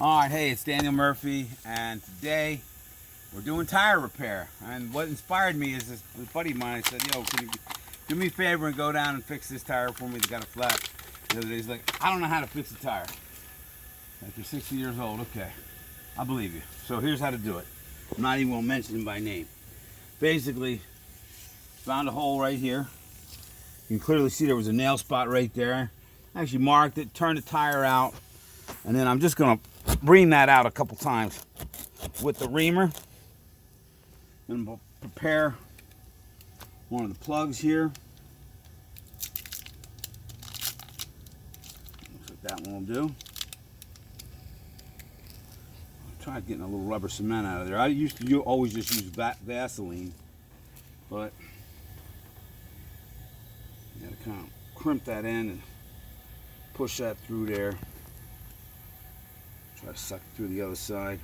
Alright, hey, it's Daniel Murphy, and today we're doing tire repair. And what inspired me is this buddy of mine. I said, yo, can you do me a favor and go down and fix this tire for me that got a flat? The other day, he's like, I don't know how to fix a tire. Like, you're 60 years old, okay. I believe you. So here's how to do it. I'm not even going to mention him by name. Basically, found a hole right here. You can clearly see there was a nail spot right there. I actually marked it, turned the tire out, and then I'm just going to ream that out a couple times with the reamer. And we'll prepare one of the plugs here. Looks like that one will do. I tried getting a little rubber cement out of there. I used to always just use Vaseline, but you gotta kind of crimp that in and push that through there. Try to suck it through the other side.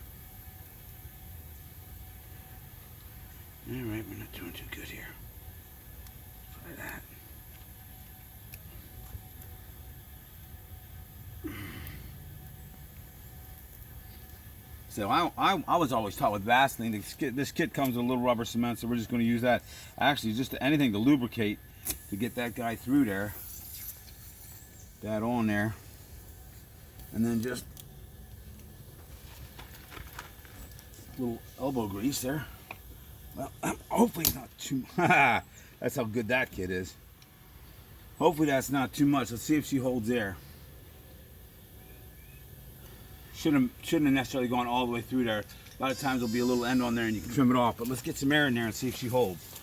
Alright, we're not doing too good here. Try that. So I was always taught with Vaseline, this kit comes with a little rubber cement, so we're just going to use that. Actually, just anything to lubricate to get that guy through there. That on there. And then just a little elbow grease there. Well, hopefully it's not too much. That's how good that kit is. Hopefully that's not too much. Let's see if she holds air. Shouldn't have necessarily gone all the way through there. A lot of times there'll be a little end on there and you can trim it off. But let's get some air in there and see if she holds.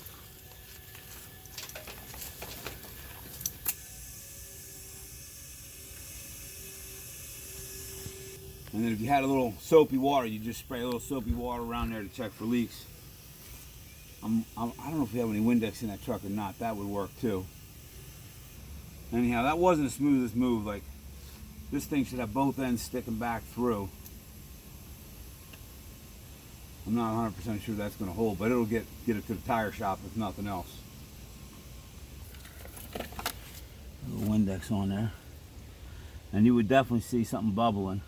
And then if you had a little soapy water, you just spray a little soapy water around there to check for leaks. I don't know if we have any Windex in that truck or not. That would work too. Anyhow, that wasn't the smoothest move. Like, this thing should have both ends sticking back through. I'm not 100% sure that's going to hold, but it'll get it to the tire shop if nothing else. A little Windex on there. And you would definitely see something bubbling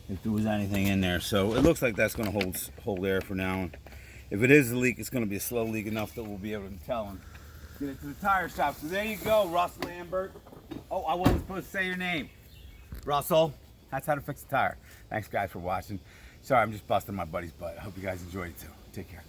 if there was anything in there. So it looks like that's going to hold air for now. And if it is a leak, it's going to be a slow leak enough that we'll be able to tell and get it to the tire shop. So there you go, Russ Lambert. Oh, I wasn't supposed to say your name. Russell. That's how to fix a tire. Thanks, guys, for watching. Sorry, I'm just busting my buddy's butt. I hope you guys enjoyed it, too. Take care.